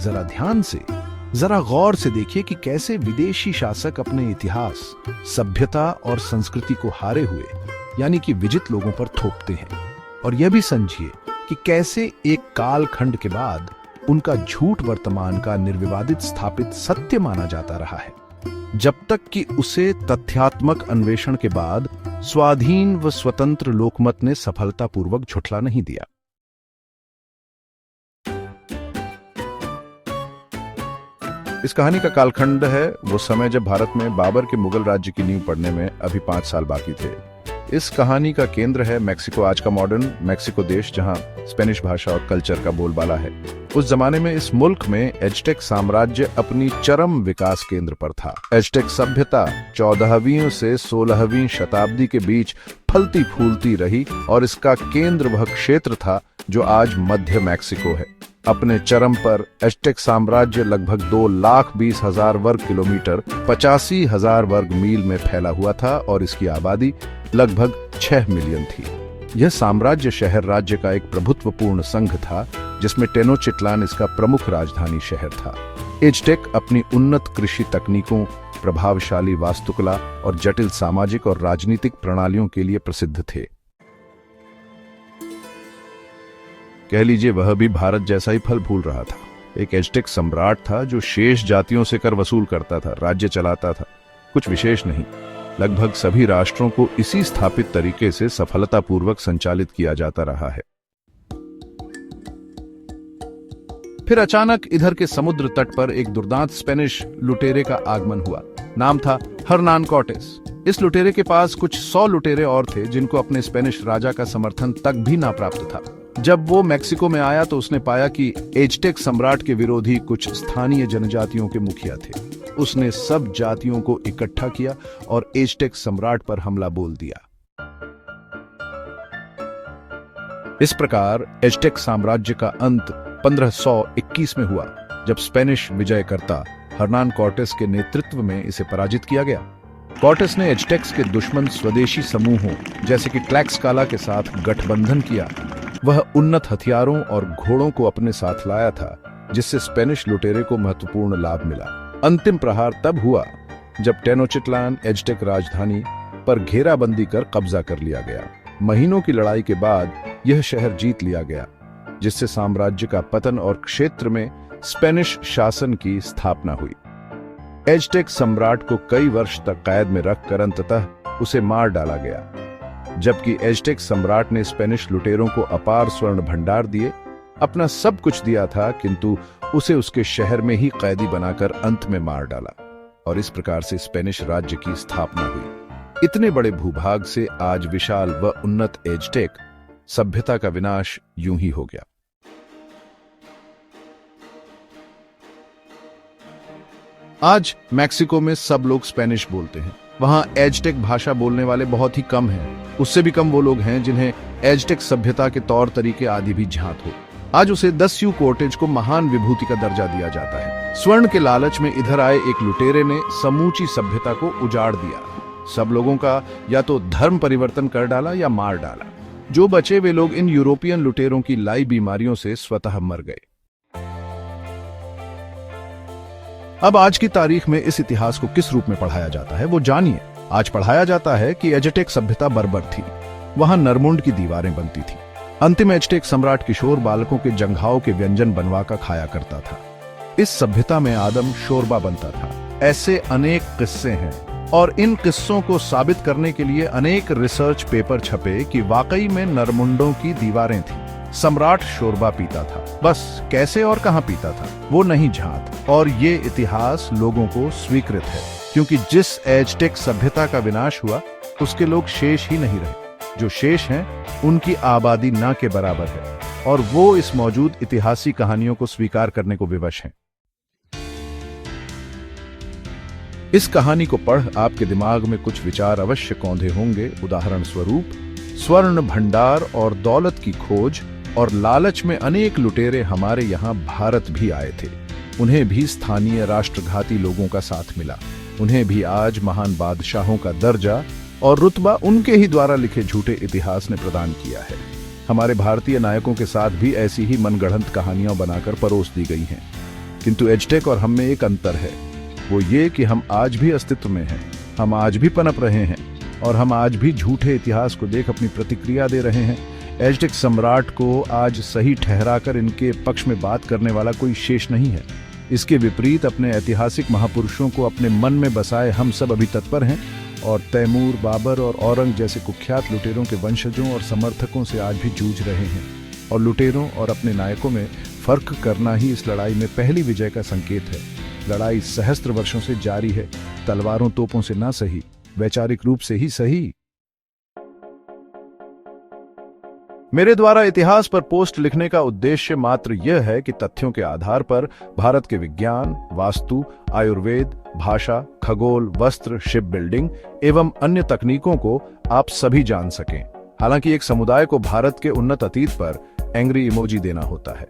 जरा ध्यान से, जरा गौर से देखिए कि कैसे विदेशी शासक अपने इतिहास, सभ्यता और संस्कृति को हारे हुए यानी कि विजित लोगों पर थोपते हैं। और यह भी समझिए कि कैसे एक कालखंड के बाद उनका झूठ वर्तमान का निर्विवादित स्थापित सत्य माना जाता रहा है, जब तक कि उसे तथ्यात्मक अन्वेषण के बाद स्वाधीन व स्वतंत्र लोकमत ने सफलतापूर्वक झुठला नहीं दिया। इस कहानी का कालखंड है वो समय जब भारत में बाबर के मुगल राज्य की नींव पड़ने में अभी 5 साल बाकी थे। इस कहानी का केंद्र है मैक्सिको, आज का मॉडर्न मैक्सिको देश, जहां स्पेनिश भाषा और कल्चर का बोलबाला है। उस जमाने में इस मुल्क में एज़टेक साम्राज्य अपनी चरम विकास केंद्र पर था। एज़टेक सभ्यता 14वीं से 16वीं शताब्दी के बीच फलती फूलती रही और इसका केंद्र वह क्षेत्र था जो आज मध्य मैक्सिको है। अपने चरम पर एज़टेक साम्राज्य लगभग 2,20,000 वर्ग किलोमीटर 85,000 वर्ग मील में फैला हुआ था और इसकी आबादी लगभग 6 मिलियन थी। यह साम्राज्य शहर राज्य का एक प्रभुत्वपूर्ण संघ था जिसमें टेनोचिटलान इसका प्रमुख राजधानी शहर था। एज़टेक अपनी उन्नत कृषि तकनीकों, प्रभावशाली वास्तुकला और जटिल सामाजिक और राजनीतिक प्रणालियों के लिए प्रसिद्ध थे। कह लीजिए वह भी भारत जैसा ही फल फूल रहा था। एक एज़टेक सम्राट था जो शेष जातियों से कर वसूल करता था, राज्य चलाता था। कुछ विशेष नहीं, लगभग सभी राष्ट्रों को इसी स्थापित तरीके से सफलतापूर्वक संचालित किया जाता रहा है। फिर अचानक इधर के समुद्र तट पर एक दुर्दांत स्पेनिश लुटेरे का आगमन हुआ। नाम था हर्नान कॉर्टेस। इस लुटेरे के पास कुछ 100 लुटेरे और थे जिनको अपने स्पेनिश राजा का समर्थन तक भी ना प्राप्त था। जब वो मैक्सिको में आया तो उसने पाया कि एज़टेक सम्राट के विरोधी कुछ स्थानीय जनजातियों के मुखिया थे। उसने सब जातियों को इकट्ठा किया और एज़टेक सम्राट पर हमला बोल दिया। इस प्रकार एज़टेक साम्राज्य का अंत 1521 में हुआ, जब स्पेनिश विजयकर्ता हर्नान कॉर्टेस के नेतृत्व में इसे पराजित किया गया। कॉर्टेस ने एज़टेक्स के दुश्मन स्वदेशी समूहों जैसे कि ट्लैक्सकाला के साथ गठबंधन किया। वह उन्नत हथियारों और घोड़ों को अपने साथ लाया था, जिससे स्पेनिश लुटेरे को महत्वपूर्ण लाभ मिला। अंतिम प्रहार तब हुआ जब टेनोचिटलान एज़टेक राजधानी पर घेराबंदी कर कब्जा कर लिया गया। महीनों की लड़ाई के बाद यह शहर जीत लिया गया, जिससे साम्राज्य का पतन और क्षेत्र में स्पेनिश शासन की स्थापना हुई। एज़टेक सम्राट को कई वर्ष तक कैद में रखकर अंततः उसे मार डाला गया, जबकि एज़टेक सम्राट ने स्पेनिश लुटेरों को अपार स्वर्ण भंडार दिए, अपना सब कुछ दिया था, किंतु उसे उसके शहर में ही कैदी बनाकर अंत में मार डाला और इस प्रकार से स्पेनिश राज्य की स्थापना हुई। इतने बड़े भूभाग से आज विशाल व उन्नत एज़टेक सभ्यता का विनाश यूं ही हो गया। आज मैक्सिको में सब लोग स्पेनिश बोलते हैं। वहां एज़टेक भाषा बोलने वाले बहुत ही कम हैं। उससे भी कम वो लोग हैं जिन्हें एज़टेक सभ्यता के तौर तरीके आदि भी ज्ञात हो। आज उसे 10 यू कोर्टेज को महान विभूति का दर्जा दिया जाता है। स्वर्ण के लालच में इधर आए एक लुटेरे ने समूची सभ्यता को उजाड़ दिया। सब लोगों का या तो धर्म परिवर्तन कर डाला या मार डाला। जो बचे वे लोग इन यूरोपियन लुटेरों की लाई बीमारियों से स्वतः मर गए। अब आज की तारीख में इस इतिहास को किस रूप में पढ़ाया जाता है वो जानिए। आज पढ़ाया जाता है कि एज़टेक सभ्यता बर्बर थी। वहां नरमुंड की दीवारें बनती थी। अंतिम एज़टेक सम्राट किशोर बालकों के जंघाओं के व्यंजन बनवा कर खाया करता था। इस सभ्यता में आदम शोरबा बनता था। ऐसे अनेक किस्से हैं और इन किस्सों को साबित करने के लिए अनेक रिसर्च पेपर छपे कि वाकई में नरमुंडों की दीवारें थी। सम्राट शोरबा पीता था, बस कैसे और कहां पीता था वो नहीं झांत। और ये इतिहास लोगों को स्वीकृत है, क्योंकि जिस एज़टेक सभ्यता का विनाश हुआ उसके लोग शेष ही नहीं रहे। जो शेष हैं उनकी आबादी ना के बराबर है और वो इस मौजूद इतिहासी कहानियों को स्वीकार करने को विवश हैं। इस कहानी को पढ़ आपके दिमाग में कुछ विचार अवश्य कौंधे होंगे। उदाहरण स्वरूप, स्वर्ण भंडार और दौलत की खोज और लालच में अनेक लुटेरे हमारे यहाँ भारत भी आए थे। उन्हें भी स्थानीय राष्ट्रघाती लोगों का साथ मिला। उन्हें भी आज महान बादशाहों का दर्जा और रुतबा उनके ही द्वारा लिखे झूठे इतिहास ने प्रदान किया है। हमारे भारतीय नायकों के साथ भी ऐसी ही मनगढ़ंत कहानियां बनाकर परोस दी गई हैं। किंतु एजटेक और हम में एक अंतर है, वो ये कि हम आज भी अस्तित्व में हैं, हम आज भी पनप रहे हैं और हम आज भी झूठे इतिहास को देख अपनी प्रतिक्रिया दे रहे हैं। एजटेक सम्राट को आज सही ठहराकर इनके पक्ष में बात करने वाला कोई शेष नहीं है। इसके विपरीत अपने ऐतिहासिक महापुरुषों को अपने मन में बसाए हम सब अभी तत्पर हैं और तैमूर, बाबर और औरंग जैसे कुख्यात लुटेरों के वंशजों और समर्थकों से आज भी जूझ रहे हैं। और लुटेरों और अपने नायकों में फर्क करना ही इस लड़ाई में पहली विजय का संकेत है। लड़ाई सहस्त्र वर्षों से जारी है, तलवारों तोपों से ना सही, वैचारिक रूप से ही सही। मेरे द्वारा इतिहास पर पोस्ट लिखने का उद्देश्य मात्र यह है कि तथ्यों के आधार पर भारत के विज्ञान, वास्तु, आयुर्वेद, भाषा, खगोल, वस्त्र, शिप बिल्डिंग एवं अन्य तकनीकों को आप सभी जान सकें। हालांकि एक समुदाय को भारत के उन्नत अतीत पर एंग्री इमोजी देना होता है,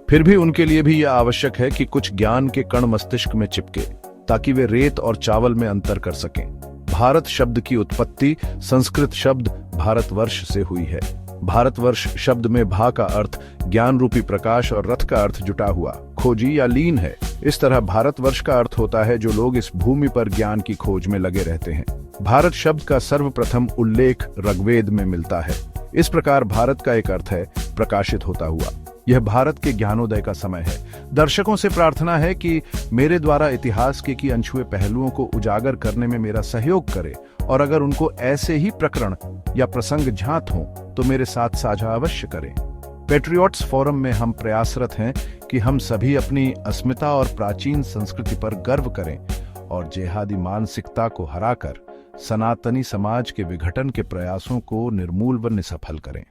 फिर भी उनके लिए भी यह आवश्यक है कि कुछ ज्ञान के कण मस्तिष्क में चिपके ताकि वे रेत और चावल में अंतर कर सकें। भारत शब्द की उत्पत्ति संस्कृत शब्द भारतवर्ष से हुई है। भारतवर्ष शब्द में भा का अर्थ ज्ञान रूपी प्रकाश और रथ का अर्थ जुटा हुआ, खोजी या लीन है। इस तरह भारतवर्ष का अर्थ होता है जो लोग इस भूमि पर ज्ञान की खोज में लगे रहते हैं। भारत शब्द का सर्वप्रथम उल्लेख ऋग्वेद में मिलता है। इस प्रकार भारत का एक अर्थ है प्रकाशित होता हुआ। यह भारत के ज्ञानोदय का समय है। दर्शकों से प्रार्थना है कि मेरे द्वारा इतिहास के अनछुए पहलुओं को उजागर करने में मेरा सहयोग करें और अगर उनको ऐसे ही प्रकरण या प्रसंग ज्ञात हों तो मेरे साथ साझा अवश्य करें। पेट्रियट्स फोरम में हम प्रयासरत हैं कि हम सभी अपनी अस्मिता और प्राचीन संस्कृति पर गर्व करें और जेहादी मानसिकता को हराकर सनातनी समाज के विघटन के प्रयासों को निर्मूल व निसफल करें।